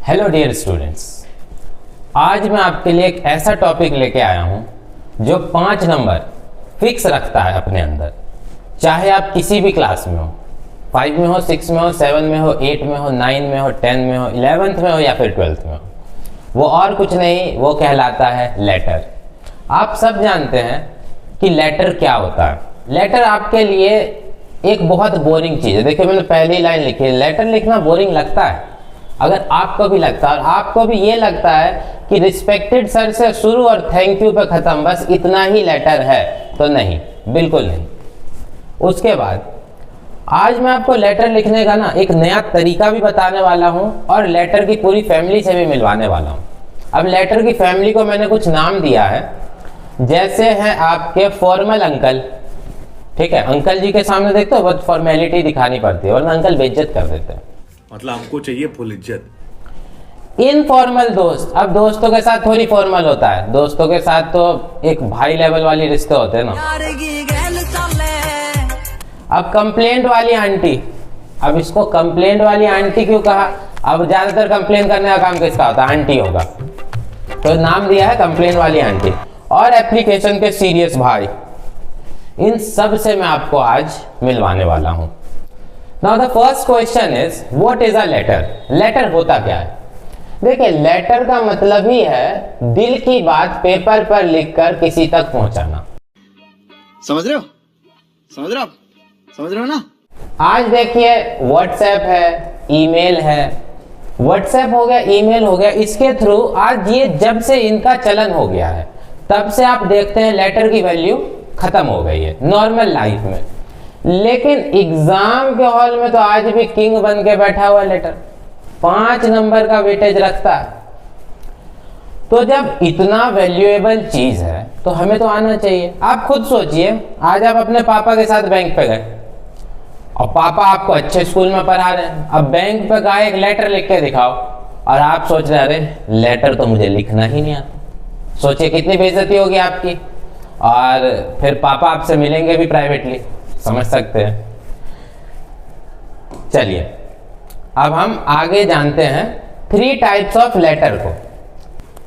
Hello dear students, आज मैं आपके लिए एक ऐसा टॉपिक लेके आया हूं जो 5 नंबर फिक्स रखता है अपने अंदर। चाहे आप किसी भी क्लास में हो, 5 में हो, 6 में हो, 7 में हो, 8 में हो, 9 में हो, 10 में हो, 11th में हो या फिर 12th में हो, वो और कुछ नहीं, वो कहलाता है लेटर। आप सब जानते हैं कि लेटर क्या होता है। लेटर आपके लिए एक बहुत बोरिंग चीज़ है। देखिए, मैंने पहली लाइन लिखी है, लेटर लिखना बोरिंग लगता है। अगर आपको भी लगता है और आपको भी ये लगता है कि रिस्पेक्टेड सर से शुरू और थैंक यू पे खत्म, बस इतना ही लेटर है, तो नहीं, बिल्कुल नहीं। उसके बाद आज मैं आपको लेटर लिखने का ना एक नया तरीका भी बताने वाला हूं और लेटर की पूरी फैमिली से भी मिलवाने वाला हूं। अब लेटर की फैमिली को मैंने कुछ नाम दिया है, जैसे हैं आपके फॉर्मल अंकल। ठीक है, अंकल जी के सामने देखते हो बहुत फॉर्मेलिटी दिखानी पड़ती है, वरना अंकल बेइज्जत कर देते हैं। मतलब हमको चाहिए फुल इज्जत। इनफॉर्मल दोस्त, अब दोस्तों के साथ थोड़ी फॉर्मल होता है, दोस्तों के साथ तो एक भाई लेवल वाली रिश्ते होते हैं ना। अब कंप्लेंट वाली आंटी, अब इसको कंप्लेंट वाली आंटी क्यों कहा? अब ज्यादातर कंप्लेन करने का काम किसका होता है? आंटी होगा, तो नाम दिया है कंप्लेंट वाली आंटी। और एप्लीकेशन के सीरियस भाई, इन सब से मैं आपको आज मिलवाने वाला हूं। Now the first question is what is a letter? Letter होता क्या है? देखिए, लेटर का मतलब ही है दिल की बात पेपर पर लिखकर किसी तक पहुंचाना। समझ रहे हो? समझ रहे हो आप? समझ रहे हो ना? आज देखिए, व्हाट्सएप है, ईमेल है, व्हाट्सएप हो गया, ईमेल हो गया, इसके थ्रू आज ये जब से इनका चलन हो गया है तब से आप देखते हैं लेटर की वैल्यू खत्म हो गई है नॉर्मल लाइफ में। लेकिन एग्जाम के हॉल में तो आज भी किंग बन के बैठा हुआ लेटर, 5 नंबर का वेटेज रखता है। तो जब इतना वैल्यूएबल चीज है तो हमें तो आना चाहिए। आप खुद सोचिए, आज आप अपने पापा के साथ बैंक पे गए और पापा आपको अच्छे स्कूल में पढ़ा रहे हैं। अब बैंक पे गए, एक लेटर लिख के दिखाओ और आप सोच रहे अरे लेटर तो मुझे लिखना ही नहीं आता। सोचिए कितनी बेइज्जती होगी आपकी, और फिर पापा आपसे मिलेंगे भी प्राइवेटली, समझ सकते हैं। चलिए, अब हम आगे जानते हैं 3 टाइप्स ऑफ लेटर को।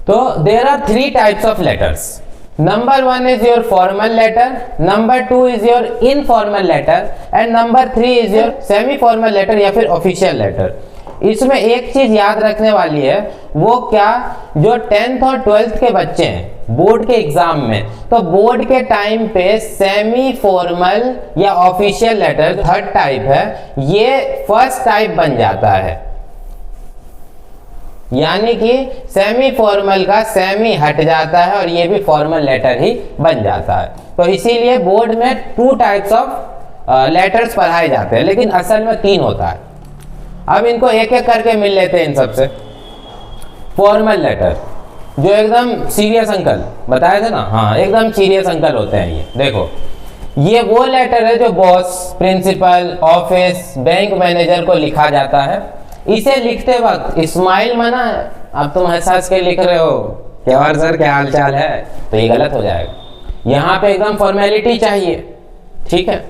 तो there are 3 types of letters. Number 1 is your formal letter, number 2 is your informal letter and number 3 is your semi formal letter या फिर ऑफिशियल लेटर। इसमें एक चीज याद रखने वाली है, वो क्या? जो 10th और 12th के बच्चे हैं बोर्ड के एग्जाम में, तो बोर्ड के टाइम पे सेमी फॉर्मल या ऑफिशियल लेटर 3rd टाइप है, ये 1st टाइप बन जाता है। यानी कि सेमी फॉर्मल का सेमी हट जाता है और ये भी फॉर्मल लेटर ही बन जाता है। तो इसीलिए बोर्ड में 2 टाइप्स ऑफ लेटर्स पढ़ाए जाते हैं, लेकिन असल में 3 होता है। अब इनको एक एक करके मिल लेते हैं इन सबसे। फॉर्मल लेटर, जो एकदम सीरियस अंकल बताए थे ना, हाँ एकदम सीरियस अंकल होते हैं ये। देखो, ये वो लेटर है जो boss, principal, office, bank manager को लिखा जाता है। इसे लिखते वक्त स्माइल मना है। अब तुम हंस के लिख रहे हो क्या और सर क्या हाल चाल है, तो ये गलत हो जाएगा। यहाँ पे एकदम फॉर्मेलिटी चाहिए, ठीक है।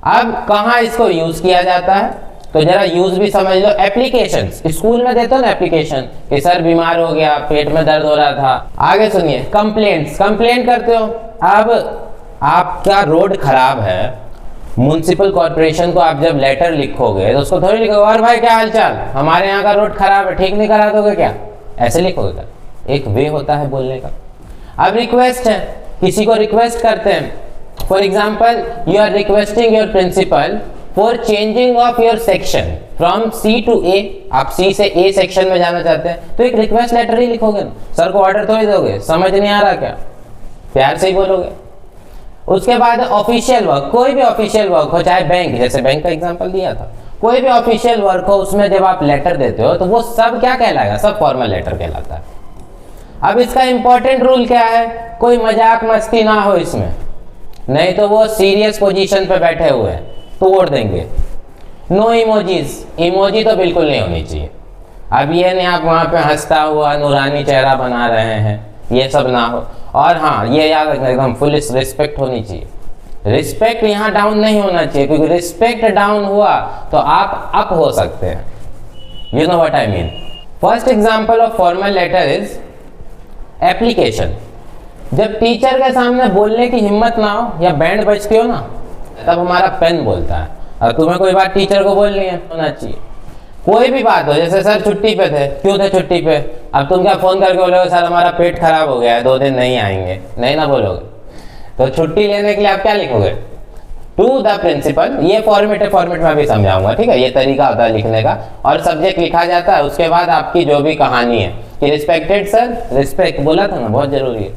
अब कहाँ इसको यूज किया जाता है, तो जरा यूज भी समझ लो। एप्लीकेशंस, स्कूल में देते हो ना एप्लीकेशन कि सर बीमार हो गया, पेट में दर्द हो रहा था। आगे सुनिए, कंप्लेंट्स, कंप्लेंट करते हो। अब आपका रोड खराब है, म्युनिसिपल कॉर्पोरेशन को आप जब लेटर लिखोगे तो उसको थोड़ी लिखोगे और भाई क्या हाल चाल, हमारे यहाँ का रोड खराब है, ठीक नहीं करा दोगे क्या, ऐसे लिखोगे क्या? एक वे होता है बोलने का। अब रिक्वेस्ट है, किसी को रिक्वेस्ट करते हैं। For example, you are requesting your principal for changing of your section from C to A. आप सी से ए सेक्शन में जाना चाहते हैं, तो एक रिक्वेस्ट लेटर ही लिखोगे ना। सर को ऑर्डर थोड़ी दोगे, समझ नहीं आ रहा क्या, प्यार से ही बोलोगे। उसके बाद ऑफिशियल वर्क, कोई भी ऑफिशियल वर्क हो, चाहे बैंक, जैसे बैंक का एग्जांपल दिया था, कोई भी ऑफिशियल वर्क हो, उसमें जब आप लेटर देते हो तो वो सब क्या कहलाएगा? सब फॉर्मल लेटर कहलाता है। अब इसका इंपॉर्टेंट रूल क्या है? कोई मजाक मस्ती ना हो इसमें, नहीं तो वो सीरियस पोजीशन पे बैठे हुए हैं, तोड़ देंगे। नो इमोजीज, इमोजी तो बिल्कुल नहीं होनी चाहिए। अब ये नहीं आप वहां पे हंसता हुआ नूरानी चेहरा बना रहे हैं, ये सब ना हो। और हाँ, ये याद रखना एकदम फुल रिस्पेक्ट होनी चाहिए। रिस्पेक्ट यहाँ डाउन नहीं होना चाहिए, क्योंकि रिस्पेक्ट डाउन हुआ तो आप अप हो सकते हैं। You know what I mean. First example of formal letter is application. जब टीचर के सामने बोलने की हिम्मत ना हो या बैंड बजती हो ना, तब हमारा पेन बोलता है। और तुम्हें कोई बात टीचर को बोलनी है, होना चाहिए। कोई भी बात हो, जैसे सर छुट्टी पे थे, क्यों थे छुट्टी पे? अब तुम क्या फोन करके बोलोगे सर हमारा पेट खराब हो गया है, 2 दिन नहीं आएंगे? नहीं ना बोलोगे। तो छुट्टी लेने के लिए आप क्या लिखोगे? To the principal. ये फॉर्मेट में अभी समझाऊंगा, ठीक है? ये तरीका होता है लिखने का। और सब्जेक्ट लिखा जाता है, उसके बाद आपकी जो भी कहानी है कि रिस्पेक्टेड सर, रिस्पेक्ट बोला था ना, बहुत जरूरी है।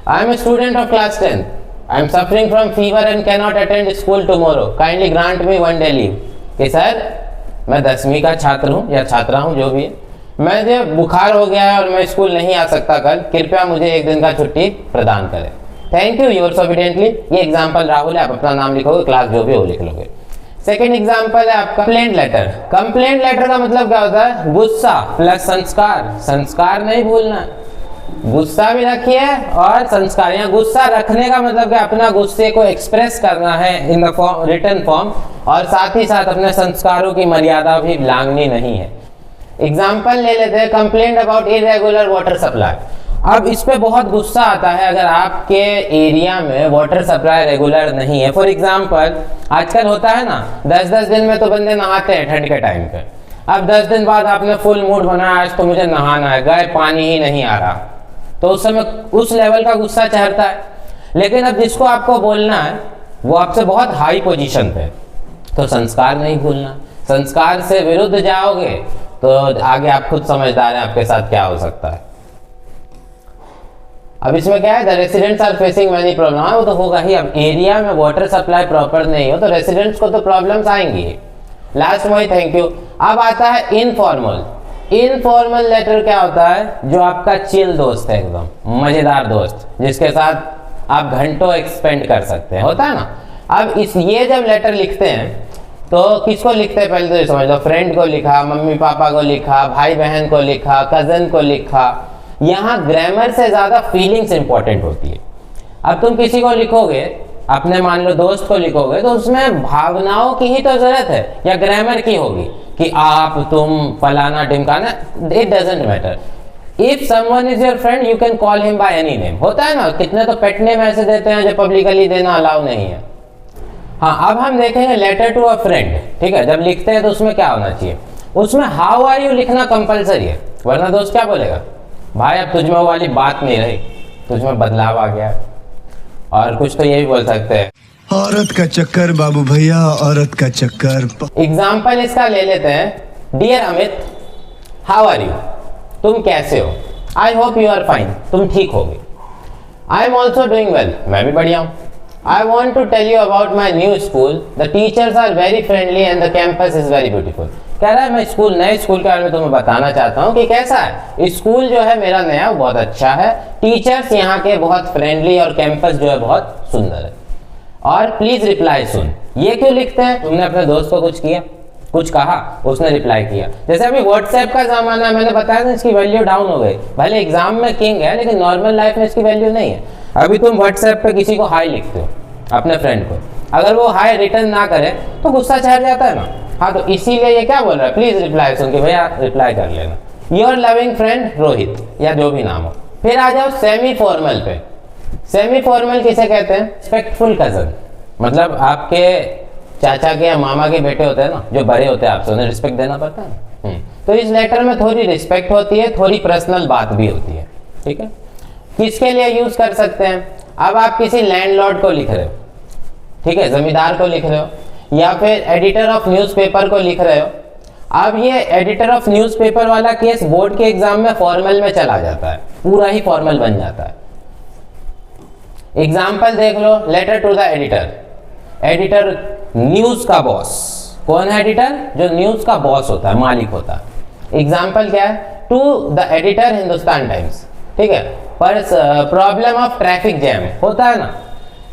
I am a student of class 10. I am suffering from fever and cannot attend school tomorrow. Kindly grant me 1 day leave. कि सर मैं 10वीं का छात्र हूँ या छात्रा हूँ, जो भी है, मुझे बुखार हो गया है और मैं स्कूल नहीं आ सकता कल, कृपया मुझे 1 दिन का छुट्टी प्रदान करें। Thank you, yours obediently. ये एग्जाम्पल राहुल है, आप अपना नाम लिखोगे, क्लास जो भी हो लिख लोगे। सेकेंड एग्जाम्पल है आपका कंप्लेंट लेटर। कंप्लेंट लेटर का मतलब क्या होता है? गुस्सा प्लस संस्कार। संस्कार नहीं भूलना है, गुस्सा भी रखिए और संस्कार। यहाँ गुस्सा रखने का मतलब कि अपना गुस्से को एक्सप्रेस करना है in the form, written form, और साथ ही साथ अपने संस्कारों की मर्यादा भी लांघनी नहीं है। एग्जाम्पल ले लेते हैं, complaint about irregular water supply. अब इस पे बहुत गुस्सा आता है अगर आपके एरिया में वाटर सप्लाई रेगुलर नहीं है। फॉर एग्जाम्पल आजकल होता है ना, 10-10 दिन में तो बंदे नहाते हैं ठंड के टाइम पे। अब 10 दिन बाद आपने फुल मूड बनाया, आज तो मुझे नहाना है, गए पानी ही नहीं आ रहा, तो उस समय उस लेवल का गुस्सा चढ़ता है। लेकिन अब जिसको आपको बोलना है वो आपसे बहुत हाई पोजीशन पे, तो संस्कार नहीं भूलना। संस्कार से विरुद्ध जाओगे तो आगे आप खुद समझदार हैं आपके साथ क्या हो सकता है। अब इसमें क्या है, the residents are facing many problem. वो तो होगा ही। अब एरिया में वाटर सप्लाई प्रॉपर नहीं हो तो रेसिडेंट्स को तो प्रॉब्लम्स आएंगी। लास्ट में थैंक यू। अब आता है इनफॉर्मल। इनफॉर्मल लेटर क्या होता है? जो आपका चिल दोस्त है, एकदम मजेदार दोस्त, जिसके साथ आप घंटों एक्सपेंड कर सकते हैं, होता है ना। अब ये जब लेटर लिखते हैं तो किसको लिखते हैं? पहले तो ये समझ लो, फ्रेंड को लिखा, मम्मी पापा को लिखा, भाई बहन को लिखा, कजन को लिखा। यहाँ ग्रामर से ज्यादा फीलिंग्स इंपॉर्टेंट होती है। अब तुम किसी को लिखोगे, अपने मान लो दोस्त को लिखोगे, तो उसमें भावनाओं की ही तो जरूरत है या ग्रामर की होगी कि आप, तुम, फलाना ढिमकाना, it doesn't matter. If someone is your friend you can call him by any name. होता है ना, कितने तो पेट नेम ऐसे देते हैं जो पब्लिकली देना अलाउ नहीं है। हाँ, अब हम देखेंगे लेटर टू अ फ्रेंड। ठीक है, जब लिखते हैं तो उसमें क्या होना चाहिए? उसमें हाउ आर यू लिखना कंपलसरी है, वरना दोस्त क्या बोलेगा? भाई अब तुझ में वो वाली बात नहीं रही, तुझ में बदलाव आ गया। और कुछ तो ये भी बोल सकते हैं, औरत का चक्कर बाबू भैया, औरत का चक्कर। एग्जाम्पल इसका ले लेते हैं। Dear Amit, how are you? तुम कैसे हो? I hope you are fine. तुम ठीक होगे। I am also doing well. मैं भी बढ़िया हूँ। I want to tell you about my new school. The teachers are very friendly and the campus is very beautiful. कह रहा है मैं स्कूल, नए स्कूल के बारे में तुम्हें बताना चाहता हूँ कि कैसा है स्कूल जो है मेरा नया, वो बहुत अच्छा है। टीचर्स यहाँ के बहुत फ्रेंडली और कैंपस जो है बहुत सुंदर है। और प्लीज रिप्लाई सुन। ये क्यों लिखते हैं? तुमने अपने दोस्त को कुछ किया, कुछ कहा, उसने रिप्लाई किया। जैसे अभी व्हाट्सएप का जमाना है, मैंने बताया ना इसकी वैल्यू डाउन हो गई। भले एग्जाम में किंग है लेकिन नॉर्मल लाइफ में इसकी वैल्यू नहीं है। अभी तुम व्हाट्सएप पे किसी को हाई लिखते हो अपने फ्रेंड को, अगर वो हाई रिटर्न ना करे तो गुस्सा चढ़ जाता है ना। हाँ, तो इसीलिए ये क्या बोल रहा है? प्लीज रिप्लाई सुन के भैया रिप्लाई कर लेना। योर लविंग फ्रेंड रोहित, या जो भी नाम हो। फिर आ जाओ सेमी फॉर्मल पे। सेमी फॉर्मल किसे कहते हैं? Respectful cousin. मतलब आपके चाचा के या मामा के बेटे होते हैं ना, जो बड़े होते हैं आपसे, उन्हें रिस्पेक्ट देना पड़ता है। तो इस लेटर में थोड़ी रिस्पेक्ट होती है, थोड़ी पर्सनल बात भी होती है। ठीक है, किसके लिए यूज कर सकते हैं? अब आप किसी लैंडलॉर्ड को लिख रहे हो, ठीक है, जमींदार को लिख रहे हो, या फिर एडिटर ऑफ न्यूज़पेपर को लिख रहे हो। अब ये एडिटर ऑफ न्यूज़पेपर वाला केस बोर्ड के एग्जाम में फॉर्मल में चला जाता है, पूरा ही फॉर्मल बन जाता है। एग्जाम्पल देख लो, letter to the editor. Editor news का बॉस। कौन है एडिटर? जो न्यूज का बॉस होता है, मालिक होता है। एग्जाम्पल क्या है? To the editor Hindustan times. ठीक है, पर प्रॉब्लम ऑफ ट्रैफिक जैम होता है ना,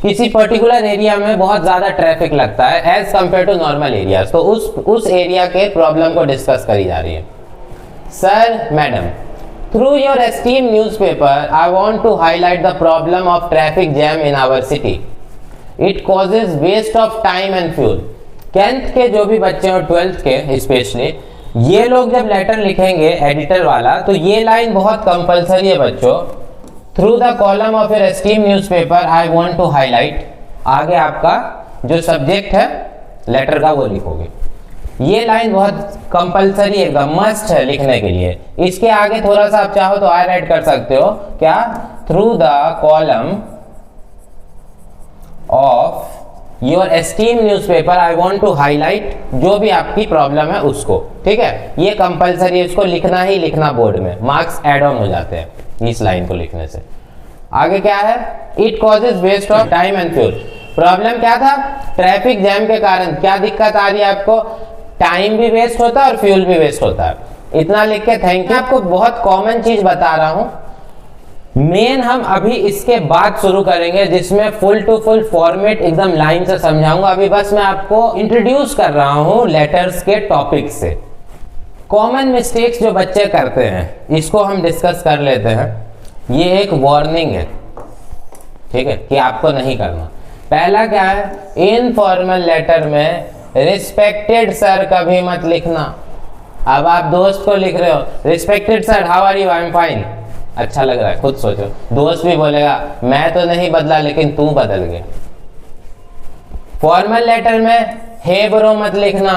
किसी पर्टिकुलर एरिया में बहुत ज्यादा ट्रैफिक लगता है as compare to normal areas, तो उस एरिया के प्रॉब्लम को डिस्कस करी जा रही है। Sir, madam, through your esteem newspaper I want to highlight the problem of traffic jam in our city. It causes waste of time and fuel. 10th के जो भी बच्चे और 12th के स्पेशली, ये लोग जब लेटर लिखेंगे एडिटर वाला, तो ये लाइन बहुत कंपलसरी है बच्चों। Through the column of your esteem newspaper I want to highlight, आगे आपका जो सब्जेक्ट है लेटर का वो लिखोगे। ये लाइन बहुत कंपलसरी है, एकदम मस्ट है लिखने के लिए। इसके आगे थोड़ा सा आप चाहो तो और ऐड कर सकते हो, क्या, through the column of your esteem newspaper I want to highlight, जो भी आपकी प्रॉब्लम है उसको, ठीक है। ये कंपलसरी है, इसको लिखना ही लिखना बोर्ड में, मार्क्स एड ऑन हो जाते हैं इस लाइन को लिखने से। आगे क्या है, it causes waste of time and fuel. Problem क्या था, ट्रैफिक जैम के कारण क्या दिक्कत आ रही है आपको, टाइम भी वेस्ट होता है और फ्यूल भी वेस्ट होता है। इतना लिख के थैंक यू। आपको बहुत कॉमन चीज बता रहा हूं, मेन हम अभी इसके बाद शुरू करेंगे जिसमें फुल टू फुल फॉर्मेट एकदम लाइन से समझाऊंगा। अभी बस मैं आपको इंट्रोड्यूस कर रहा हूं लेटर्स के टॉपिक से। कॉमन मिस्टेक्स जो बच्चे करते हैं इसको हम डिस्कस कर लेते हैं। ये एक वार्निंग है, ठीक है, कि आपको नहीं करना। पहला क्या है, इनफॉर्मल लेटर में रिस्पेक्टेड सर कभी मत लिखना। अब आप दोस्त को लिख रहे हो, respected sir how are you, I am fine, अच्छा लग रहा है, खुद सोचो। दोस्त भी बोलेगा मैं तो नहीं बदला लेकिन तू बदल गया। फॉर्मल लेटर में हे ब्रो मत लिखना।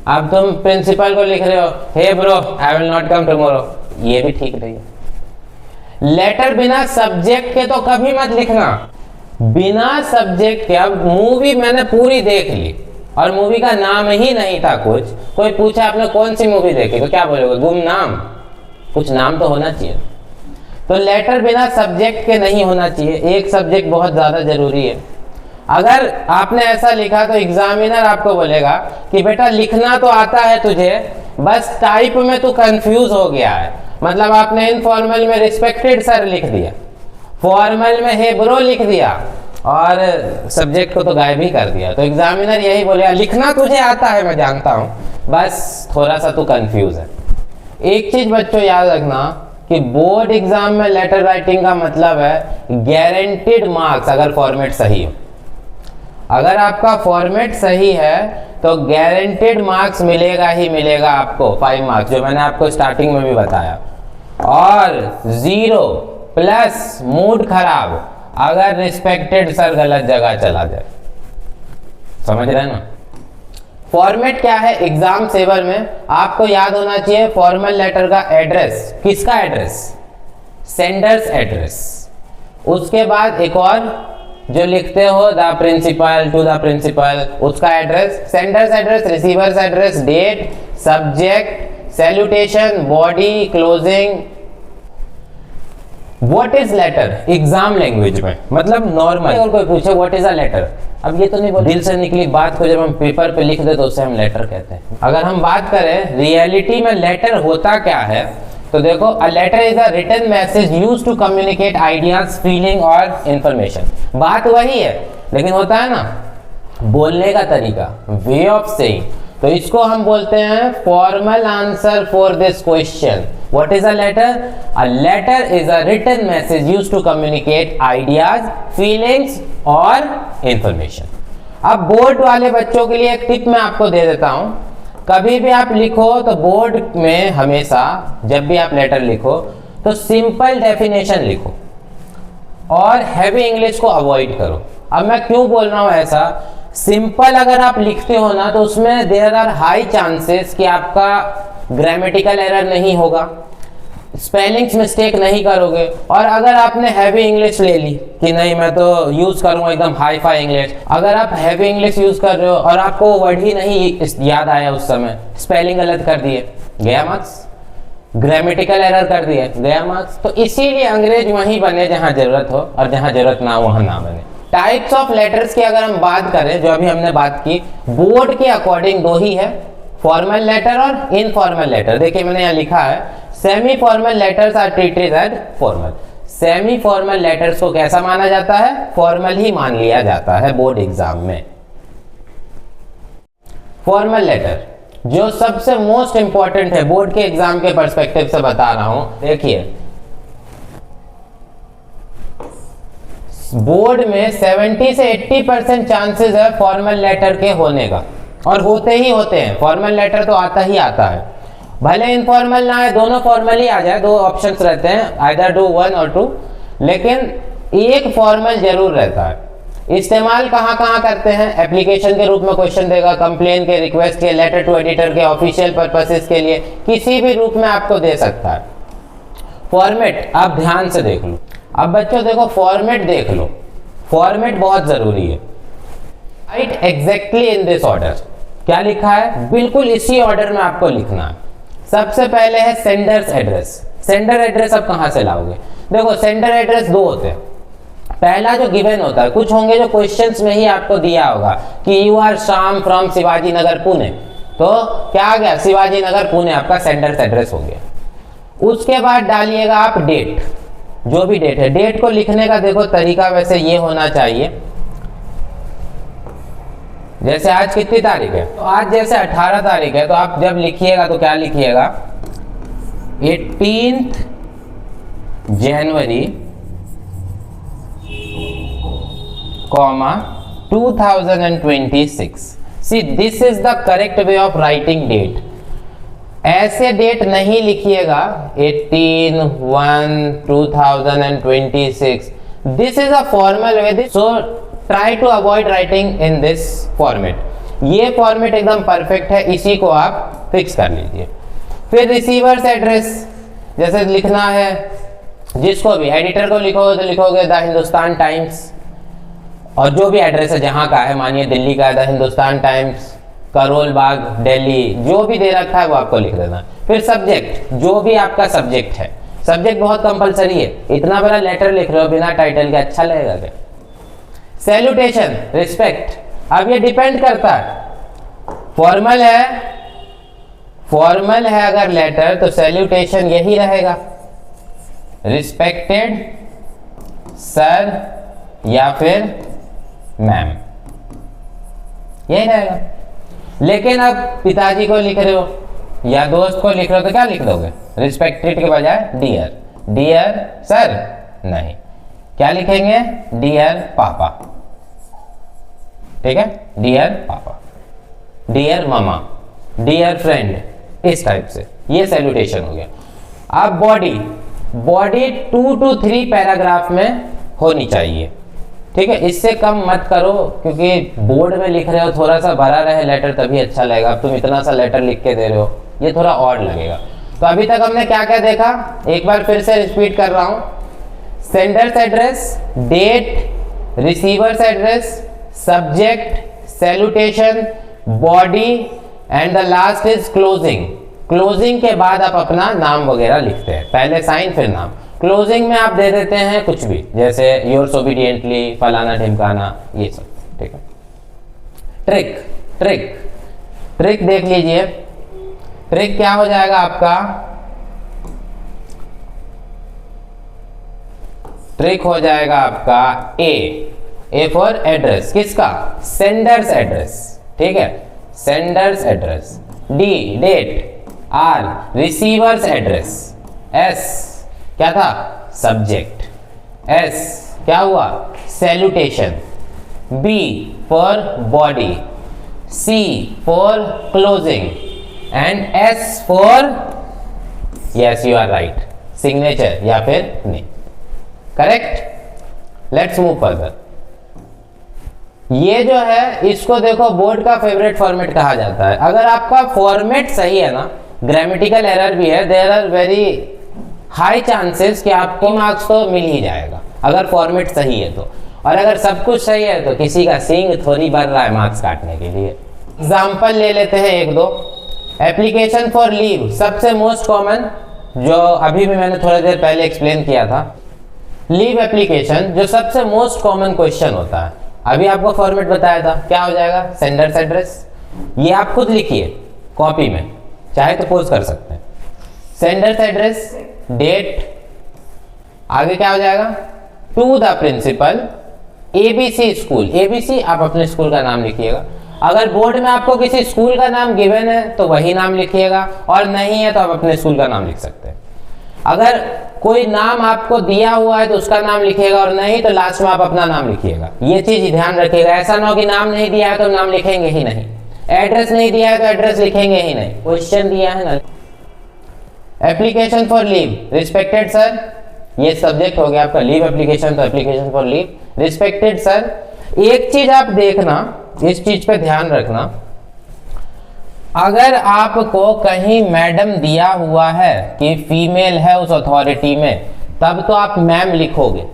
अब तुम प्रिंसिपल को लिख रहे हो, hey bro I will not come tomorrow, ये भी ठीक नहीं है। लेटर बिना सब्जेक्ट के तो कभी मत लिखना, बिना सब्जेक्ट के। अब मूवी मैंने पूरी देख ली और मूवी का नाम ही नहीं था कुछ, कोई पूछा आपने कौन सी मूवी देखी, तो क्या बोलोगे, गुमनाम, कुछ नाम तो होना चाहिए। तो लेटर बिना सब्जेक्ट के नहीं होना चाहिए, एक सब्जेक्ट बहुत ज्यादा जरूरी है। अगर आपने ऐसा लिखा तो एग्जामिनर आपको बोलेगा कि बेटा लिखना तो आता है तुझे, बस टाइप में तू कंफ्यूज हो गया है। मतलब आपने इनफॉर्मल में रिस्पेक्टेड सर लिख दिया, फॉर्मल में हे ब्रो लिख दिया और सब्जेक्ट को तो गायब ही कर दिया। तो एग्जामिनर यही बोलेगा लिखना तुझे आता है, मैं जानता हूं, बस थोड़ा सा तू कंफ्यूज है। एक चीज बच्चों याद रखना कि बोर्ड एग्जाम में लेटर राइटिंग का मतलब है गारंटीड मार्क्स, अगर फॉर्मेट सही हो। अगर आपका फॉर्मेट सही है तो गारंटीड मार्क्स मिलेगा ही मिलेगा आपको, 5 मार्क्स, जो मैंने आपको स्टार्टिंग में भी बताया। और 0 प्लस मूड खराब अगर रिस्पेक्टेड सर गलत जगह चला जाए, समझ रहे हैं ना। फॉर्मेट क्या है एग्जाम सेवर में, आपको याद होना चाहिए फॉर्मल लेटर का एड्रेस, किसका एड्रेस, सेंडर्स एड्रेस। उसके बाद एक और जो लिखते हो the principal, to the principal, उसका address, sender's address, receiver's address, date, subject, salutation, body, closing. What is letter exam language में, मतलब नॉर्मल। और कोई पूछे व्हाट इज अ लेटर, अब ये तो नहीं बोल, दिल से निकली बात को जब हम पेपर पे लिख दे तो उसे हम लेटर कहते हैं। अगर हम बात करें रियलिटी में लेटर होता क्या है, तो देखो a letter is a written message used to communicate ideas, feeling और इंफॉर्मेशन। बात वही है लेकिन होता है ना बोलने का तरीका, वे ऑफ सेइंग। तो इसको हम बोलते हैं formal answer for this question. What is a letter? A letter is a written message used to communicate ideas, feelings और information. अब बोर्ड वाले बच्चों के लिए एक टिप मैं आपको दे देता हूं। कभी भी आप लिखो तो बोर्ड में हमेशा जब भी आप लेटर लिखो तो सिंपल डेफिनेशन लिखो और हैवी इंग्लिश को अवॉइड करो। अब मैं क्यों बोल रहा हूं ऐसा, सिंपल अगर आप लिखते हो ना तो उसमें देयर आर हाई चांसेस कि आपका ग्रामेटिकल एरर नहीं होगा, स्पेलिंग्स मिस्टेक नहीं करोगे। और अगर आपने हैवी इंग्लिश ले ली कि नहीं मैं तो यूज करूंगा एकदम हाई फाई इंग्लिश, अगर आप हैवी इंग्लिश यूज कर रहे हो और आपको वर्ड ही नहीं याद आया उस समय, स्पेलिंग गलत कर दिए, गया मार्क्स, ग्रामेटिकल एरर कर दिए, गया मार्क्स। तो इसीलिए अंग्रेज वहीं बने जहां जरूरत हो और जहां जरूरत ना हो वहां ना बने। टाइप्स ऑफ लेटर्स की अगर हम बात करें, जो अभी हमने बात की, बोर्ड के अकॉर्डिंग 2 ही है, फॉर्मल लेटर और इनफॉर्मल लेटर। देखिए मैंने यहाँ लिखा है semi formal letters are treated as formal. Semi formal letters को कैसा माना जाता है, फॉर्मल ही मान लिया जाता है बोर्ड एग्जाम में। फॉर्मल लेटर जो सबसे मोस्ट इंपॉर्टेंट है बोर्ड के एग्जाम के पर्सपेक्टिव से बता रहा हूं। देखिए बोर्ड में 70 से 80% चांसेस है फॉर्मल लेटर के होने का, और होते ही होते हैं, फॉर्मल लेटर तो आता ही आता है। भले इनफॉर्मल ना है, दोनों फॉर्मल ही आ जाए, दो ऑप्शंस रहते हैं, आइदर डू 1 और 2, लेकिन एक फॉर्मल जरूर रहता है। इस्तेमाल कहाँ कहाँ करते हैं? एप्लीकेशन के रूप में क्वेश्चन देगा, कंप्लेन के, रिक्वेस्ट के, लेटर टू एडिटर के, ऑफिशियल पर्पसेस के लिए, किसी भी रूप में आपको दे सकता है। फॉर्मेट आप ध्यान से देख लो। अब बच्चों देखो फॉर्मेट देख लो, फॉर्मेट बहुत जरूरी है। Right exactly in this order. क्या लिखा है? बिल्कुल इसी ऑर्डर में आपको लिखना है। सबसे पहले है सेंडर्स एड्रेस। सेंडर एड्रेस आप कहाँ से लाओगे? देखो सेंडर एड्रेस दो होते हैं। पहला जो गिवन होता है, कुछ होंगे जो क्वेश्चंस में ही आपको दिया होगा कि you are Shyam from Shivaji Nagar Pune, तो क्या आ गया? शिवाजी नगर पुणे आपका सेंडर्स एड्रेस हो गया। उसके बाद डालिएगा आप डेट, जो भी डेट है। डेट को लिखने का देखो तरीका वैसे ये होना चाहिए, जैसे आज कितनी तारीख है, तो आज जैसे 18 तारीख है, तो आप जब लिखिएगा तो क्या लिखिएगा? 18th January 2026। See, this is the correct way of writing date. ऐसे डेट नहीं लिखिएगा 18/1/2026. This is a formal way, so try to avoid writing in this format. ये फॉर्मेट एकदम परफेक्ट है, इसी को आप फिक्स कर लीजिए। फिर रिसीवर्स एड्रेस जैसे लिखना है, जिसको भी एडिटर को लिखोगे तो लिखोगे द हिंदुस्तान टाइम्स, और जो भी एड्रेस है जहां का है, मानिए दिल्ली का है द हिंदुस्तान टाइम्स, करोल बाग दिल्ली, जो भी दे रखा है वो आपको लिख देना। फिर सब्जेक्ट, जो भी आपका सब्जेक्ट है, सब्जेक्ट बहुत कंपलसरी है। इतना बड़ा लेटर लिख रहे हो बिना टाइटल के, अच्छा लगेगा क्या? सैल्यूटेशन, रिस्पेक्ट, अब ये डिपेंड करता है, फॉर्मल है अगर लेटर तो सैल्यूटेशन यही रहेगा, रिस्पेक्टेड सर या फिर मैम, यही रहेगा। लेकिन अब पिताजी को लिख रहे हो या दोस्त को लिख रहे हो तो क्या लिख दोगे? रिस्पेक्टेड के बजाय डियर। डियर सर नहीं, क्या लिखेंगे? डियर पापा, ठीक है? डियर पापा, डियर मामा, डियर फ्रेंड, इस टाइप से ये सैल्यूटेशन हो गया। अब बॉडी 2 to 3 पैराग्राफ में होनी चाहिए, ठीक है? इससे कम मत करो, क्योंकि बोर्ड में लिख रहे हो, थोड़ा सा भरा रहे लेटर तभी अच्छा लगेगा। अब तुम इतना सा लेटर लिख के दे रहे हो, ये थोड़ा और लगेगा। तो अभी तक हमने क्या क्या देखा, एक बार फिर से रिपीट कर रहा हूं। Sender's address, date, receiver's address, subject, salutation, body, and the last is closing. Closing के बाद आप अपना नाम वगैरह लिखते हैं, पहले साइन फिर नाम। क्लोजिंग में आप दे देते हैं कुछ भी, जैसे योर्स ओबीडियंटली, फलाना ढिमकाना, ये सब, ठीक है? ट्रिक देख लीजिए। ट्रिक क्या हो जाएगा आपका? ट्रिक हो जाएगा आपका ए फॉर एड्रेस, किसका? सेंडर्स एड्रेस, ठीक है? Sender's address. D date, R receiver's address, S क्या था? सब्जेक्ट, एस क्या हुआ? Salutation, B for body, C for closing, and S for, yes you are right, signature या फिर नहीं। करेक्ट। Let's move further. ये जो है इसको देखो बोर्ड का फेवरेट फॉर्मेट कहा जाता है। अगर आपका फॉर्मेट सही है ना, ग्रामेटिकल एरर भी है, there are very high chances कि आपको मार्क्स तो मिल ही जाएगा अगर फॉर्मेट सही है तो। और अगर सब कुछ सही है तो किसी का सींग थोड़ी भर रहा है मार्क्स काटने के लिए। एग्जाम्पल ले लेते हैं एक दो। एप्लीकेशन फॉर लीव सबसे मोस्ट कॉमन, जो अभी भी मैंने थोड़ी देर पहले एक्सप्लेन किया था। लीव एप्लीकेशन जो सबसे मोस्ट कॉमन क्वेश्चन होता है, अभी आपको फॉर्मेट बताया था, क्या हो जाएगा? Sender's address. ये आप खुद लिखिए कॉपी में, चाहे तो पोस्ट कर सकते हैं। सेंडर्स एड्रेस, डेट, आगे क्या हो जाएगा? To the principal, ABC school. ABC आप अपने स्कूल का नाम लिखिएगा। अगर बोर्ड में आपको किसी स्कूल का नाम गिवन है तो वही नाम लिखिएगा, और नहीं है तो आप अपने स्कूल का नाम लिख सकते हैं। अगर कोई नाम आपको दिया हुआ है तो उसका नाम लिखिएगा, और नहीं तो लास्ट में आप अपना नाम लिखिएगा। ये चीज ध्यान रखिएगा, ऐसा ना हो कि नाम नहीं दिया है तो नाम लिखेंगे ही नहीं, एड्रेस नहीं दिया है तो एड्रेस लिखेंगे ही नहीं। क्वेश्चन दिया है ना, application for leave, respected sir, ये सब्जेक्ट हो गया आपका लीव एप्लीकेशन, तो application for leave, respected sir. एक चीज आप देखना, इस चीज पे ध्यान रखना, अगर आपको कहीं मैडम दिया हुआ है कि फीमेल है उस अथॉरिटी में, तब तो आप मैम लिखोगे,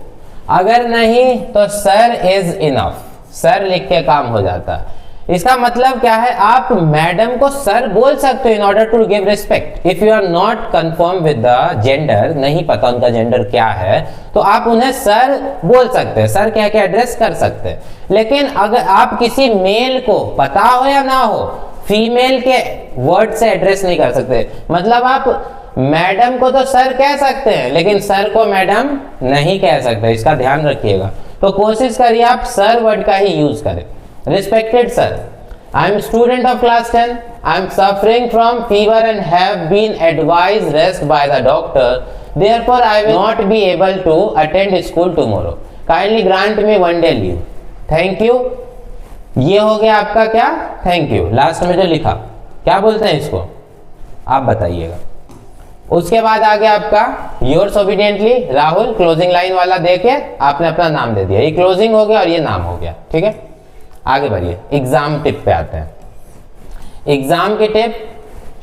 अगर नहीं तो सर इज इनफ, सर लिख के काम हो जाता है। इसका मतलब क्या है, आप मैडम को सर बोल सकते हो in order to give respect. If you are not confirm with the gender, नहीं पता उनका जेंडर क्या है, तो आप उन्हें सर बोल सकते हैं, सर कह के एड्रेस कर सकते हैं। लेकिन अगर आप किसी मेल को पता हो या ना हो, फीमेल के वर्ड से एड्रेस नहीं कर सकते। मतलब आप मैडम को तो सर कह सकते हैं, लेकिन सर को मैडम नहीं कह सकते, इसका ध्यान रखिएगा। तो कोशिश करिए आप सर वर्ड का ही यूज करें। Respected sir, I am student of class 10. I am suffering from fever and have been advised rest by the doctor. Therefore, I will not be able to attend school tomorrow. Kindly grant me 1 day leave. Thank you. ये हो गया आपका क्या, thank you. Last में जो लिखा क्या बोलते हैं इसको, आप बताइएगा। उसके बाद आ गया आपका yours obediently Rahul, closing line वाला देके आपने अपना नाम दे दिया, ये क्लोजिंग हो गया और ये नाम हो गया, ठीक है। आगे बढ़िए, एग्जाम टिप पे आते हैं। एग्जाम की tip,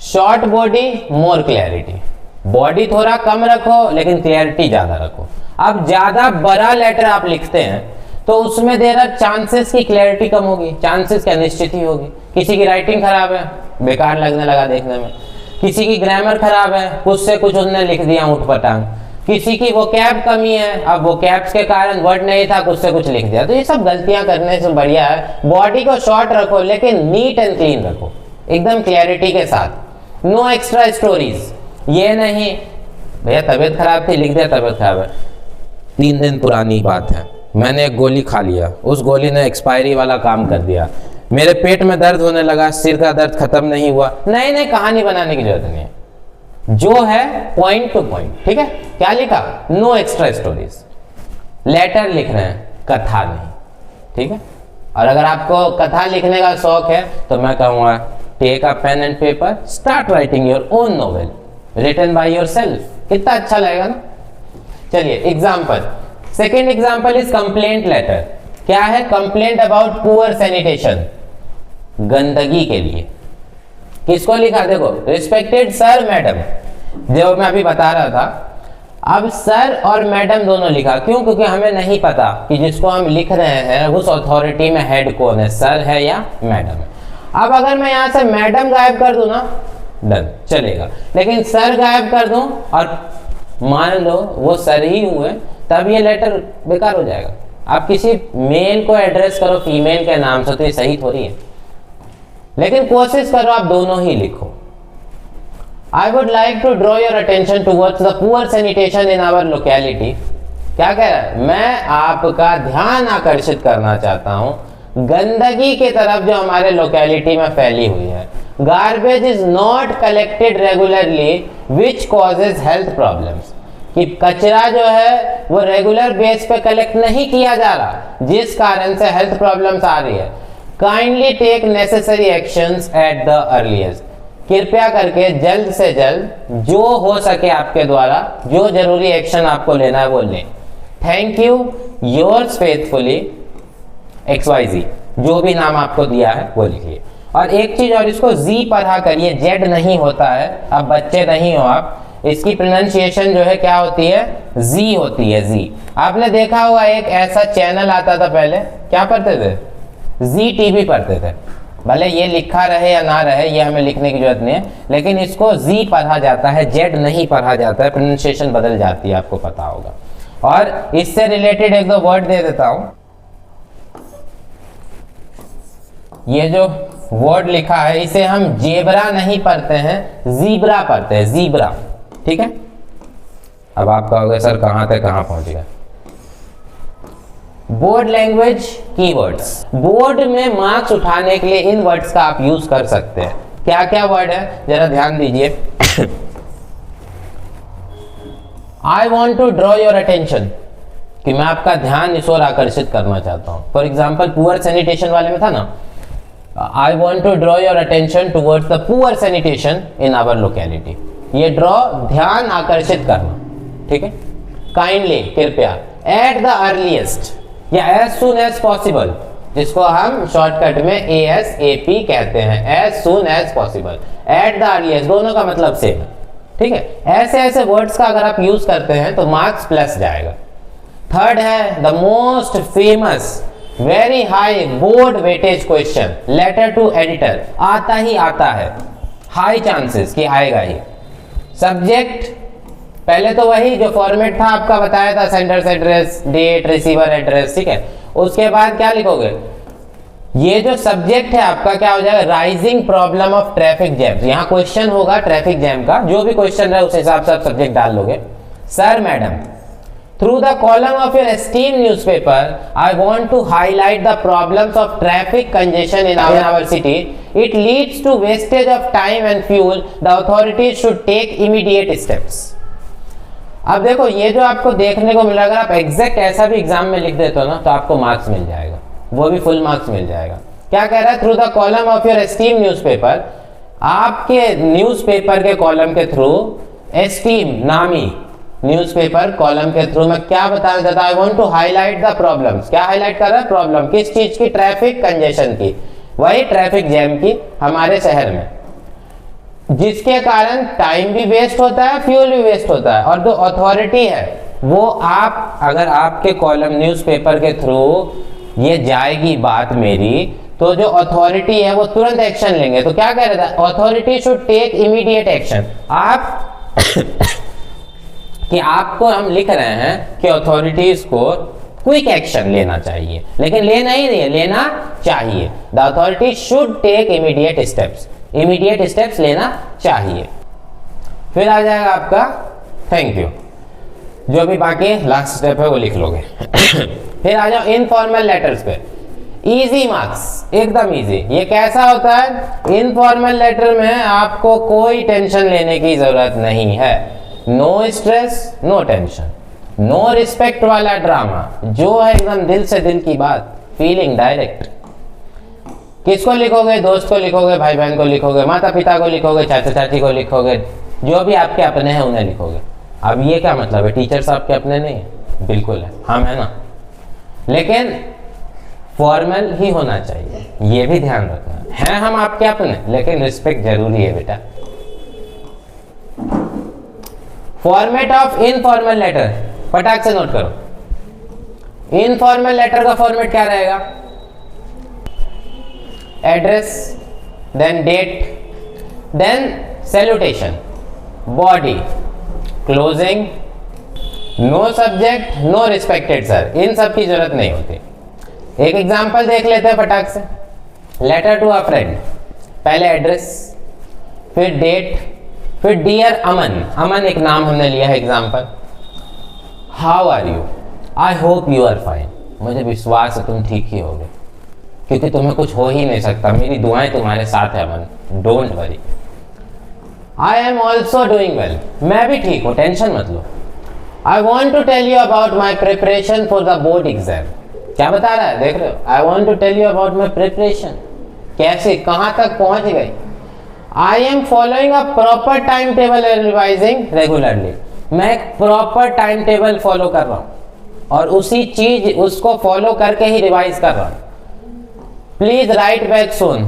short body more clarity, body थोड़ा कम रखो लेकिन क्लैरिटी ज्यादा रखो। अब ज्यादा बड़ा लेटर आप लिखते हैं तो उसमें देर आर चांसेस की क्लैरिटी कम होगी, चांसेस क्या, निश्चित ही होगी। किसी की राइटिंग खराब है, बेकार लगने लगा देखने में, किसी की ग्रामर खराब है, कुछ से कुछ उन्होंने लिख दिया ऊँट पटांग, किसी की वो कैब कमी है, अब वो कैब्स के कारण वर्ड नहीं था, कुछ से कुछ लिख दिया। तो ये सब गलतियां करने से बढ़िया है बॉडी को शॉर्ट रखो लेकिन नीट एंड क्लीन रखो, एकदम क्लैरिटी के साथ। नो एक्स्ट्रा स्टोरीज, ये नहीं भैया तबीयत खराब थी लिख दिया तबीयत खराब है, 3 दिन पुरानी बात है, मैंने एक गोली खा लिया, उस गोली ने एक्सपायरी वाला काम कर दिया, मेरे पेट में दर्द होने लगा, सिर का दर्द खत्म नहीं हुआ। नहीं, कहानी बनाने की जरूरत नहीं है, जो है पॉइंट टू पॉइंट, ठीक है। क्या लिखा, नो एक्स्ट्रा स्टोरीज, लेटर लिख रहे हैं, कथा नहीं, ठीक है। और अगर आपको कथा लिखने का शौक है तो मैं कहूँगा take a pen and paper, start writing your own novel written by yourself, कितना अच्छा लगेगा ना। चलिए example, second example is complaint letter. क्या है, कंप्लेंट अबाउट पुअर सैनिटेशन, गंदगी के लिए। किसको लिखा, देखो रिस्पेक्टेड सर मैडम, जो मैं अभी बता रहा था, अब सर और मैडम दोनों लिखा, क्यों, क्योंकि हमें नहीं पता कि जिसको हम लिख रहे हैं उस अथॉरिटी में हेड कौन है, सर है या मैडम है। अब अगर मैं यहाँ से मैडम गायब कर दूं ना, डन चलेगा, लेकिन सर गायब कर दूं और मान लो वो सर ही हुए, तब ये लेटर बेकार हो जाएगा। आप किसी मेल को एड्रेस करो फीमेल के नाम से तो ये सही थोड़ी है, लेकिन कोशिश करो आप दोनों ही लिखो। I would like to draw your attention towards the poor sanitation in our locality. क्या कह रहा है, मैं आपका ध्यान आकर्षित करना चाहता हूँ गंदगी की तरफ जो हमारे लोकेलिटी में फैली हुई है। Garbage is not collected regularly which causes health problems, कि कचरा जो है वो रेगुलर बेस पे कलेक्ट नहीं किया जा रहा, जिस कारण से हेल्थ प्रॉब्लम्स आ रही है। Kindly take necessary actions at the earliest, कृपया करके जल्द से जल्द जो हो सके आपके द्वारा जो जरूरी एक्शन आपको लेना है वो लें। Thank you, yours faithfully XYZ, जो भी नाम आपको दिया है वो लिखिए। और एक चीज और, इसको जी पढ़ा करिए, जेड नहीं होता है, अब बच्चे नहीं हो आप, इसकी प्रोनाउंसिएशन जो है क्या होती है, जी होती है, जी। आपने देखा होगा एक ऐसा चैनल आता था पहले, क्या पढ़ते थे, जी टीवी पढ़ते थे, भले ये लिखा रहे या ना रहे ये हमें लिखने की जरूरत नहीं है, लेकिन इसको जी पढ़ा जाता है, जेड नहीं पढ़ा जाता है, प्रोनाउंसिएशन बदल जाती है, आपको पता होगा। और इससे रिलेटेड एक दो वर्ड दे देता हूं, ये जो वर्ड लिखा है इसे हम जेबरा नहीं पढ़ते हैं, जीब्रा पढ़ते हैं, जीब्रा, ठीक है। अब आप कहोगे सर कहां थे कहां पहुंच गए। बोर्ड लैंग्वेज कीवर्ड्स, बोर्ड में मार्क्स उठाने के लिए इन वर्ड्स का आप यूज कर सकते हैं। क्या क्या वर्ड है जरा ध्यान दीजिए। I want to draw your attention, कि मैं आपका ध्यान इस ओर आकर्षित करना चाहता हूं। फॉर एग्जाम्पल पुअर सैनिटेशन वाले में था ना, I want to draw your attention towards the poor sanitation in our locality, ये ड्रॉ ध्यान आकर्षित करना, ठीक है, काइंडली, कृपया, एट द अर्लीस्ट या एज सुन एज पॉसिबल, जिसको हम शॉर्टकट में ASAP कहते हैं, as soon as possible, at the earliest, दोनों का मतलब सेम है, ठीक है। ऐसे ऐसे वर्ड्स का अगर आप यूज करते हैं तो मार्क्स प्लस जाएगा। थर्ड है the most famous very high board weightage question, letter to editor, आता ही आता है, हाई चांसेस कि आएगा ही। सब्जेक्ट पहले तो वही जो फॉर्मेट था आपका बताया था, sender's address, date, receiver address, ठीक है। उसके बाद क्या लिखोगे, ये जो सब्जेक्ट है आपका क्या हो जाएगा, rising problem of traffic jam. यहाँ क्वेश्चन होगा ट्रैफिक जैम का, जो भी क्वेश्चन है उस हिसाब से आप सब्जेक्ट डाल लोगे। Sir madam, through the column of your esteemed newspaper, I want to highlight the problems of traffic congestion in our city. It leads to wastage of time and fuel. The authorities should take immediate steps. अब देखो ये जो आपको देखने को मिला, अगर आप एग्जैक्ट ऐसा भी एग्जाम में लिख देते हो ना तो आपको मार्क्स मिल जाएगा, वो भी फुल मार्क्स मिल जाएगा। क्या कह रहा है, through the column of your esteem newspaper, आपके न्यूज़पेपर के कॉलम के थ्रू, एस्टीम नामी न्यूज़पेपर कॉलम के थ्रू मैं क्या बताना चाहता हूं, I want to highlight the problems. क्या हाईलाइट कर रहा है, प्रॉब्लम किस चीज की, ट्रैफिक कंजेशन की, वही ट्रैफिक जैम की हमारे शहर में, जिसके कारण टाइम भी वेस्ट होता है, फ्यूल भी वेस्ट होता है। और जो अथॉरिटी है वो आप, अगर आपके कॉलम न्यूज़पेपर के थ्रू ये जाएगी बात मेरी, तो जो अथॉरिटी है वो तुरंत एक्शन लेंगे। तो क्या कह रहा था, authority should take immediate action. आप कि आपको हम लिख रहे हैं कि अथॉरिटीज को क्विक एक्शन लेना चाहिए, लेकिन लेना ही नहीं है, लेना चाहिए। The authority should take immediate steps, immediate steps लेना चाहिए। फिर आ जाएगा आपका थैंक यू, जो भी बाकी लास्ट स्टेप है वो लिख लोगे। फिर आ जाओ इनफॉर्मल लेटर्स पे, इजी मार्क्स, एकदम इजी। ये कैसा होता है, इनफॉर्मल लेटर में आपको कोई टेंशन लेने की जरूरत नहीं है, no stress, no tension, no respect वाला ड्रामा, जो है एकदम दिल से दिल की बात, फीलिंग डायरेक्ट। किसको लिखोगे, दोस्त को लिखोगे, भाई बहन को लिखोगे, माता पिता को लिखोगे, चाचा चाची को लिखोगे, जो भी आपके अपने हैं उन्हें लिखोगे। अब ये क्या मतलब है, टीचर्स आपके अपने नहीं है, बिल्कुल है, हम है ना, लेकिन फॉर्मल ही होना चाहिए, ये भी ध्यान रखना है, हम आपके अपने, लेकिन रिस्पेक्ट जरूरी है बेटा। फॉर्मेट ऑफ इनफॉर्मल लेटर, फटाक से नोट करो। इनफॉर्मल लेटर का फॉर्मेट क्या रहेगा, address, then date, then salutation, body, closing, no subject, no respected sir, इन सब की जरूरत नहीं होती। एक एग्जांपल देख लेते हैं फटाक से। लेटर टू अ फ्रेंड, पहले एड्रेस, फिर डेट, फिर डियर अमन, अमन एक नाम हमने लिया है example. How are you, I hope you are fine, मुझे विश्वास है तुम ठीक ही होगे, क्योंकि तुम्हें कुछ हो ही नहीं सकता, मेरी दुआएं तुम्हारे साथ है Aman, don't worry. I am also doing well, मैं भी ठीक हूँ, टेंशन मत लो। I want to tell you about my preparation for the board exam, क्या बता रहा है, देख रहे हो, I want to tell you about my preparation, कैसे कहाँ तक पहुँच गई। I am following a proper time table and revising regularly, मैं एक प्रॉपर टाइम टेबल फॉलो कर रहा हूँ और उसी चीज उसको फॉलो करके ही रिवाइज कर रहा हूँ। प्लीज राइट बैक सून,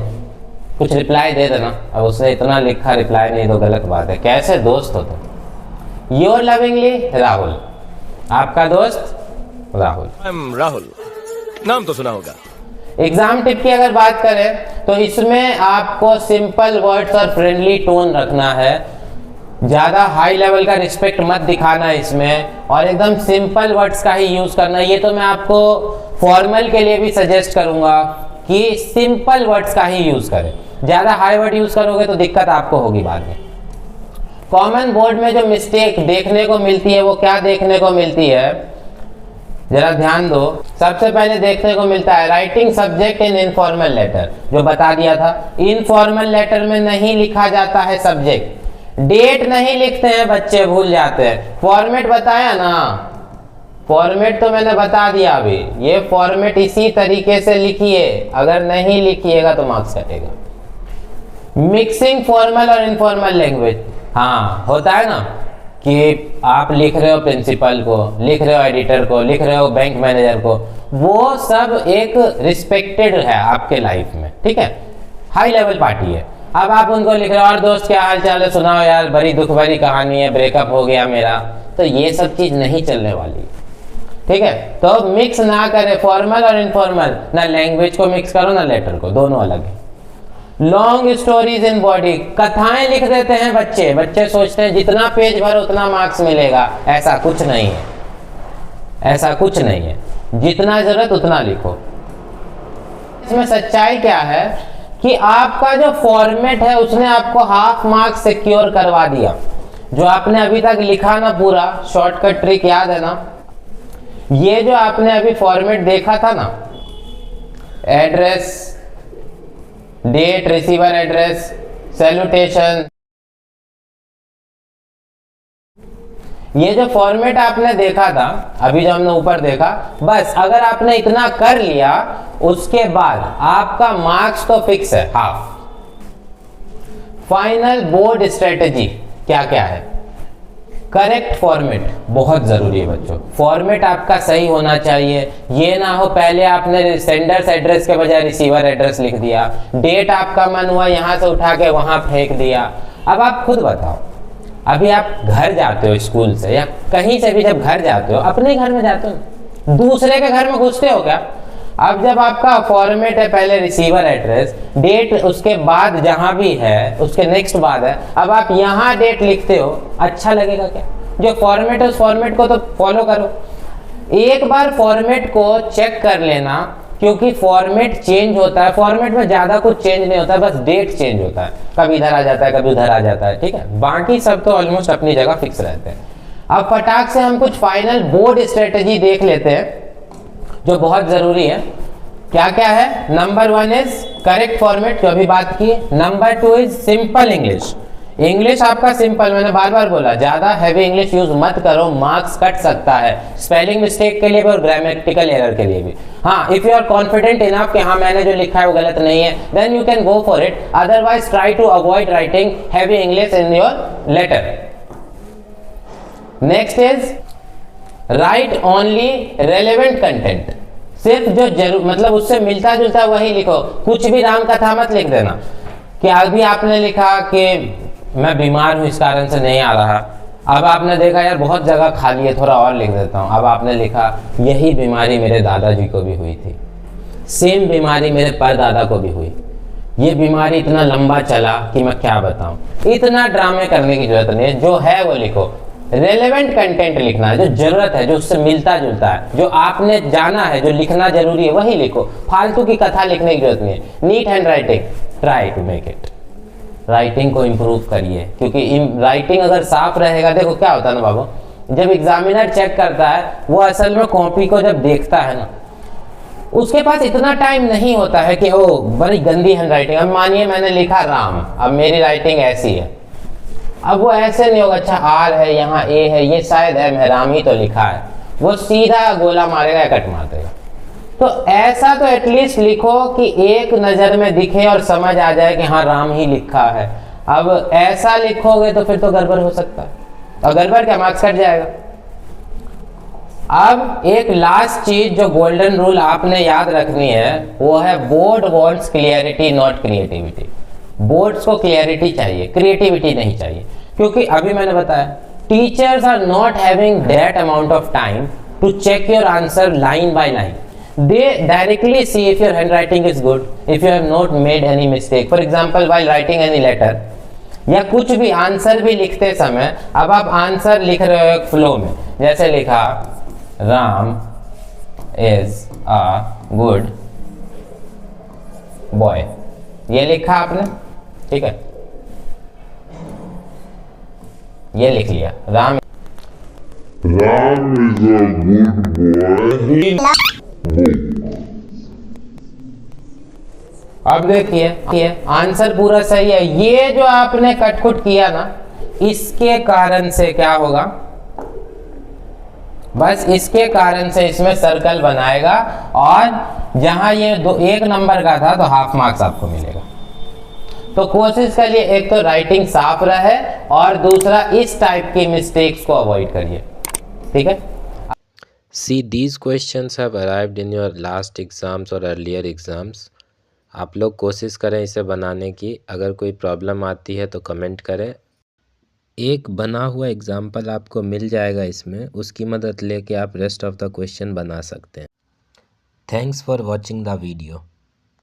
कुछ रिप्लाई दे देना। अब उसने इतना लिखा, रिप्लाई नहीं तो गलत बात है, कैसे दोस्त हो तुम। योर लविंगली राहुल, आपका दोस्त राहुल। राहुल नाम तो सुना होगा। एग्जाम टिप की अगर बात करें तो इसमें आपको सिंपल वर्ड्स और फ्रेंडली टोन रखना है, ज्यादा हाई लेवल का रिस्पेक्ट मत दिखाना इसमें, और एकदम सिंपल वर्ड्स का ही यूज करना। ये तो मैं आपको फॉर्मल के लिए भी सजेस्ट करूंगा कि सिंपल वर्ड्स का ही यूज करें, ज्यादा हाई वर्ड यूज करोगे तो दिक्कत आपको होगी बाद में। कॉमन बोर्ड में जो मिस्टेक देखने को मिलती है वो क्या देखने को मिलती है, जरा ध्यान दो। सबसे पहले देखने को मिलता है writing subject in informal letter, जो बता दिया था, इनफॉर्मल लेटर में नहीं लिखा जाता है सब्जेक्ट, डेट नहीं लिखते हैं बच्चे, भूल जाते हैं। फॉर्मेट बताया ना, फॉर्मेट तो मैंने बता दिया अभी, ये फॉर्मेट इसी तरीके से लिखिए, अगर नहीं लिखिएगा तो मार्क्स कटेगा। मिक्सिंग फॉर्मल और इनफॉर्मल लैंग्वेज, हाँ होता है ना कि आप लिख रहे हो प्रिंसिपल को, लिख रहे हो एडिटर को, लिख रहे हो बैंक मैनेजर को, वो सब एक रिस्पेक्टेड है आपके लाइफ में, ठीक है, हाई लेवल पार्टी है। अब आप उनको लिख रहे हो और दोस्त क्या हाल चाल है, सुनाओ यार, बड़ी दुख भरी कहानी है, ब्रेकअप हो गया मेरा, तो ये सब चीज नहीं चलने वाली, ठीक है। तो मिक्स ना करें फॉर्मल और इनफॉर्मल, ना लैंग्वेज को मिक्स करो ना लेटर को, दोनों अलग है। लॉन्ग स्टोरीज इन बॉडी, कथाएं लिख देते हैं बच्चे, बच्चे सोचते हैं जितना पेज भर उतना मार्क्स मिलेगा, ऐसा कुछ नहीं है, ऐसा कुछ नहीं है, जितना जरूरत उतना लिखो। इसमें सच्चाई क्या है कि आपका जो फॉर्मेट है उसने आपको हाफ मार्क्स सिक्योर करवा दिया। जो आपने अभी तक लिखा ना, पूरा शॉर्टकट ट्रिक याद है ना, ये जो आपने अभी फॉर्मेट देखा था ना, address, date, receiver address, salutation, ये जो फॉर्मेट आपने देखा था अभी जो हमने ऊपर देखा, बस अगर आपने इतना कर लिया उसके बाद आपका मार्क्स तो फिक्स है, हाफ। फाइनल बोर्ड स्ट्रेटेजी क्या क्या है? करेक्ट फॉर्मेट बहुत जरूरी है बच्चों, फॉर्मेट आपका सही होना चाहिए। ये ना हो पहले आपने सेंडर्स एड्रेस के बजाय रिसीवर एड्रेस लिख दिया, डेट आपका मन हुआ यहां से उठा के वहां फेंक दिया। अब आप खुद बताओ, अभी आप घर जाते हो स्कूल से या कहीं से भी, जब घर जाते हो अपने घर में जाते हो, दूसरे के घर में घुसते हो क्या? अब जब आपका फॉर्मेट है पहले रिसीवर एड्रेस, डेट उसके बाद जहां भी है उसके नेक्स्ट बाद है, अब आप यहाँ डेट लिखते हो, अच्छा लगेगा क्या? जो फॉर्मेट है उस फॉर्मेट को तो फॉलो करो। एक बार फॉर्मेट को चेक कर लेना, क्योंकि फॉर्मेट चेंज होता है, फॉर्मेट में ज्यादा कुछ चेंज नहीं होता है, बस डेट चेंज होता है, कभी इधर आ जाता है कभी उधर आ जाता है, ठीक है, बाकी सब तो ऑलमोस्ट अपनी जगह फिक्स रहते हैं। अब फटाक से हम कुछ फाइनल बोर्ड स्ट्रेटेजी देख लेते हैं जो बहुत जरूरी है। क्या क्या है? नंबर 1 इज करेक्ट फॉर्मेट, जो अभी बात की। Number 2 is simple English, English आपका सिंपल, मैंने बार बार बोला ज्यादा हैवी इंग्लिश यूज मत करो, मार्क्स कट सकता है, स्पेलिंग मिस्टेक के लिए भी और ग्रामेटिकल एरर के लिए भी। हाँ, if you are confident enough कि हाँ मैंने जो लिखा है वो गलत नहीं है, then you can go for it, otherwise try to avoid writing heavy English in your letter. Next is write only relevant content, सिर्फ जो जरूर मतलब उससे मिलता जुलता वही लिखो, कुछ भी राम कथा मत लिख देना कि अभी आपने लिखा कि मैं बीमार हूं इस कारण से नहीं आ रहा, अब आपने देखा यार बहुत जगह खाली है थोड़ा और लिख देता हूं, अब आपने लिखा यही बीमारी मेरे दादाजी को भी हुई थी, सेम बीमारी मेरे परदादा को भी हुई, ये बीमारी इतना लंबा चला कि मैं क्या बताऊं। इतना ड्रामे करने की जरूरत नहीं है, जो है वो लिखो। रेलेवेंट कंटेंट लिखना है, जो जरूरत है, जो उससे मिलता जुलता है, जो आपने जाना है, जो लिखना जरूरी है वही लिखो, फालतू की कथा लिखने की जरूरत नहीं है। Neat hand writing, try to make it, writing को इम्प्रूव करिए, क्योंकि राइटिंग अगर साफ रहेगा, देखो क्या होता है ना बाबू, जब एग्जामिनर चेक करता है वो असल में कॉपी को जब देखता है ना, उसके पास इतना टाइम नहीं होता है कि ओ बड़ी गंदी हैंड राइटिंग, अब मानिए मैंने लिखा राम, अब मेरी राइटिंग ऐसी है, अब वो ऐसे नहीं होगा अच्छा आर है यहाँ ए है ये शायद एम है, राम ही तो लिखा है, वो सीधा गोला मारेगा या कट मार देगा। तो ऐसा तो एटलीस्ट लिखो कि एक नजर में दिखे और समझ आ जाए कि हाँ राम ही लिखा है। अब ऐसा लिखोगे तो फिर तो गड़बड़ हो सकता है, और गड़बड़ क्या, मार्क्स कट जाएगा। अब एक लास्ट चीज जो गोल्डन रूल आपने याद रखनी है वो है board wants clarity not creativity. Boards को क्लियरिटी चाहिए, क्रिएटिविटी नहीं चाहिए, क्योंकि अभी मैंने बताया teachers are not having that amount of time to check your answer line by line. They directly see if your handwriting is good, if you have not made any mistake. For example, while writing any letter, या कुछ भी answer भी लिखते समय, अब आप answer लिख रहे हो एक फ्लो में, जैसे लिखा Ram is a good boy, ये लिखा आपने, ठीक है, ये लिख लिया Ram is a good boy. अब देखिए आंसर पूरा सही है, ये जो आपने कटकुट किया ना इसके कारण से क्या होगा, बस इसके कारण से इसमें सर्कल बनाएगा और जहां ये एक नंबर का था तो हाफ मार्क्स आपको मिलेगा। तो कोशिश करिए एक तो राइटिंग साफ रहे और दूसरा इस टाइप की मिस्टेक्स को अवॉइड करिए, ठीक है। See, these questions have arrived in your last exams or earlier exams. आप लोग कोशिश करें इसे बनाने की। अगर कोई प्रॉब्लम आती है तो कमेंट करें। एक बना हुआ एग्जाम्पल आपको मिल जाएगा इसमें, उसकी मदद लेके आप रेस्ट ऑफ द क्वेश्चन बना सकते हैं। Thanks for watching the video.